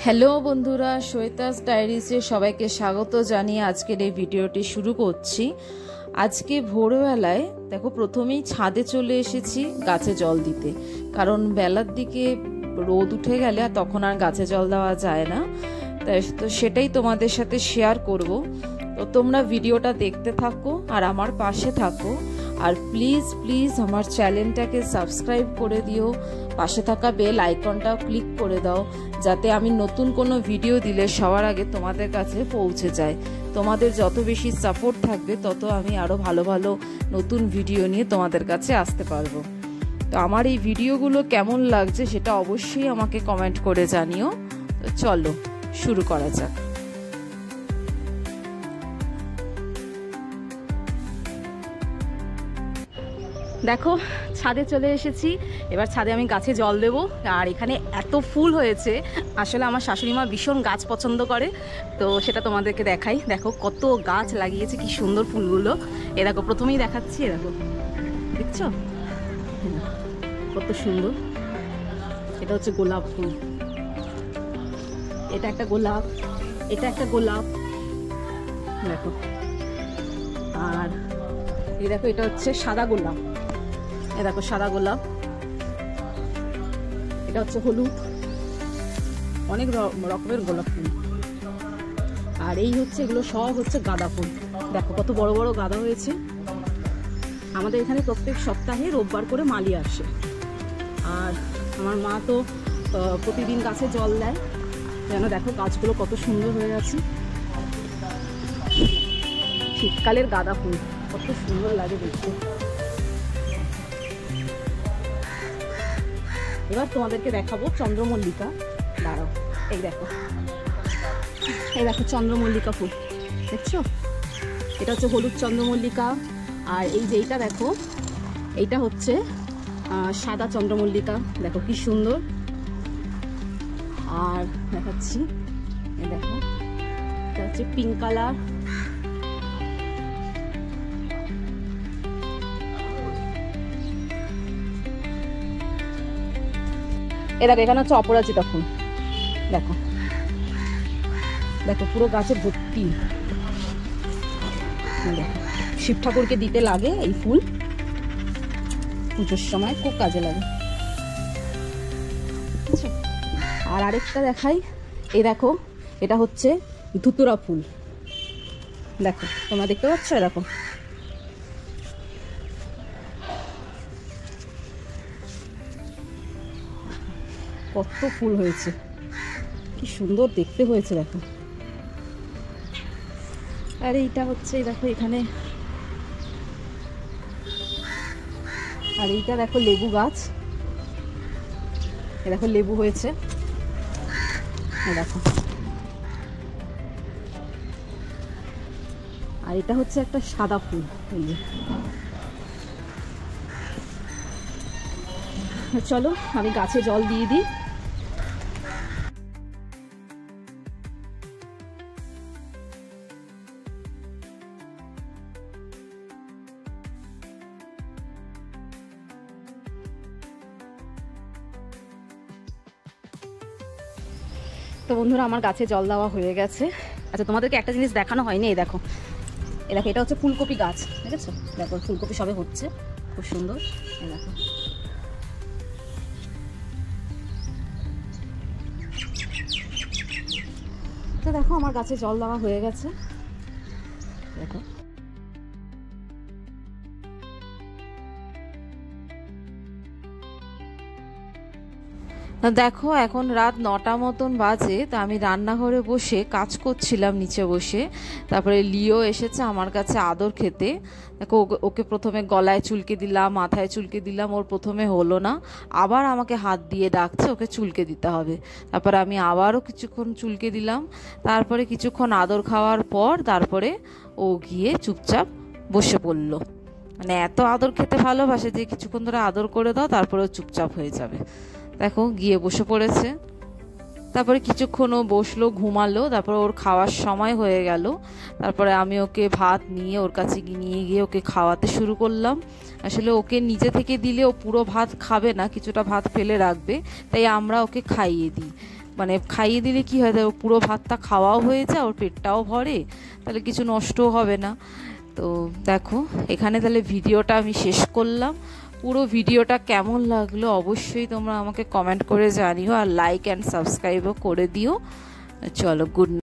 Hello বন্ধুরা, শ্বেতাস ডায়েরিজে সবাইকে স্বাগত জানিয়ে আজকের এই ভিডিওটি শুরু করছি। আজকে ভোরবেলায় দেখো প্রথমেই ছাদে চলে এসেছি গাছে জল দিতে, কারণ বেলার দিকে রোদ উঠে গেলে তখন আর গাছে জল দেওয়া যায় না। তো সেটাই তোমাদের সাথে শেয়ার করব। তো তোমরা ভিডিওটা দেখতে থাকো আর আমার পাশে থাকো, আর প্লিজ প্লিজ আমার চ্যানেলটাকে সাবস্ক্রাইব করে দিও, পাশে থাকা বেল আইকনটাও ক্লিক করে দাও, যাতে আমি নতুন কোনো ভিডিও দিলে সবার আগে তোমাদের কাছে পৌঁছে যায়। তোমাদের যত বেশি সাপোর্ট থাকবে তত আমি আরও ভালো ভালো নতুন ভিডিও নিয়ে তোমাদের কাছে আসতে পারবো। তো আমার এই ভিডিওগুলো কেমন লাগছে সেটা অবশ্যই আমাকে কমেন্ট করে জানিও। তো চলো শুরু করা যাক। দেখো ছাদে চলে এসেছি, এবার ছাদে আমি গাছে জল দেবো। আর এখানে এত ফুল হয়েছে, আসলে আমার শাশুড়ি মা ভীষণ গাছ পছন্দ করে, তো সেটা তোমাদেরকে দেখাই। দেখো কত গাছ লাগিয়েছে, কি সুন্দর ফুলগুলো। এ দেখো প্রথমেই দেখাচ্ছি, এ দেখো দেখছো কত সুন্দর। এটা হচ্ছে গোলাপ ফুল, এটা একটা গোলাপ, এটা একটা গোলাপ দেখো। আর এই দেখো এটা হচ্ছে সাদা গোলাপ, এ দেখো সাদা গোলাপ। এটা হচ্ছে হলুদ, অনেক রকমের গোলাপ ফুল। আর এই হচ্ছে এগুলো সব হচ্ছে গাঁদা ফুল। দেখো কত বড় বড় গাঁদা হয়েছে। আমাদের এখানে প্রত্যেক সপ্তাহে রোববার করে মালি আসে, আর আমার মা তো প্রতিদিন গাছে জল দেয়। যেন দেখো গাছগুলো কত সুন্দর হয়ে আছে। শীতকালের গাঁদা ফুল কত সুন্দর লাগে দেখতে। এবার তোমাদেরকে দেখাবো চন্দ্রমল্লিকা। দাঁড়াও, এই দেখো, এই দেখো চন্দ্রমল্লিকা ফুল দেখছো। এটা হচ্ছে হলুদ চন্দ্রমল্লিকা। আর এই যে এইটা দেখো, এইটা হচ্ছে সাদা চন্দ্রমল্লিকা। দেখো কি সুন্দর। আর দেখাচ্ছি, এই দেখো এটা হচ্ছে পিঙ্ক কালার। এ দেখো এখানে হচ্ছে অপরাজিতা ফুল। দেখো দেখো পুরো গাছে ভর্তি। দেখো শিব ঠাকুরকে দিতে লাগে এই ফুল, পুজোর সময় খুব কাজে লাগে। আর আরেকটা দেখাই, এই দেখো এটা হচ্ছে ধুতুরা ফুল। দেখো তোমরা দেখতে পাচ্ছ, দেখো কত ফুল হয়েছে, কি সুন্দর দেখতে হয়েছে দেখো। আর এইটা হচ্ছে দেখো এখানে, আর এইটা দেখো লেবু গাছ। এ দেখো লেবু হয়েছে, দেখো। আর এটা হচ্ছে একটা সাদা ফুল। চলো আমি গাছে জল দিয়ে দিই। তো বন্ধুরা আমার গাছে জল দেওয়া হয়ে গেছে। আচ্ছা তোমাদেরকে একটা জিনিস দেখানো হয়নি, এই দেখো, এই দেখো এটা হচ্ছে ফুলকপি গাছ, দেখেছো? দেখো ফুলকপি সবে হচ্ছে, খুব সুন্দর। এই দেখো তো দেখো আমার গাছে জল দেওয়া হয়ে গেছে। দেখো দেখো এখন রাত 9টা মতন বাজে। তা আমি রান্নাঘরে বসে কাজ করছিলাম নিচে বসে। তারপরে লিও এসেছে আমার কাছে আদর খেতে। দেখো ওকে প্রথমে গলায় চুলকে দিলাম, মাথায় চুলকে দিলাম, ওর প্রথমে হলো না, আবার আমাকে হাত দিয়ে ডাকছে ওকে চুলকে দিতে হবে। তারপরে আমি আবারও কিছুক্ষণ চুলকে দিলাম। তারপরে কিছুক্ষণ আদর খাওয়ার পর তারপরে ও গিয়ে চুপচাপ বসে পড়লো। মানে এত আদর খেতে ভালোবাসে যে কিছুক্ষণ ধরে আদর করে দাও তারপরে ও চুপচাপ হয়ে যাবে। দেখো গিয়ে বসে পড়েছে। তারপরে কিছুক্ষণ ও বসলো, ঘুমালো। তারপরে ওর খাওয়ার সময় হয়ে গেল। তারপরে আমি ওকে ভাত নিয়ে ওর কাছে নিয়ে গিয়ে ওকে খাওয়াতে শুরু করলাম। আসলে ওকে নিজে থেকে দিলে ও পুরো ভাত খাবে না, কিছুটা ভাত ফেলে রাখবে, তাই আমরা ওকে খাইয়ে দিই। মানে খাইয়ে দিলে কি হয়, পুরো ভাতটা খাওয়াও হয়ে যায়, ওর পেটটাও ভরে, তাহলে কিছু নষ্টও হবে না। তো দেখো এখানে তাহলে ভিডিওটা আমি শেষ করলাম। পুরো ভিডিওটা কেমন লাগলো অবশ্যই তোমরা আমাকে কমেন্ট করে জানিও, আর লাইক অ্যান্ড সাবস্ক্রাইবও করে দিও। চলো, গুড নাইট।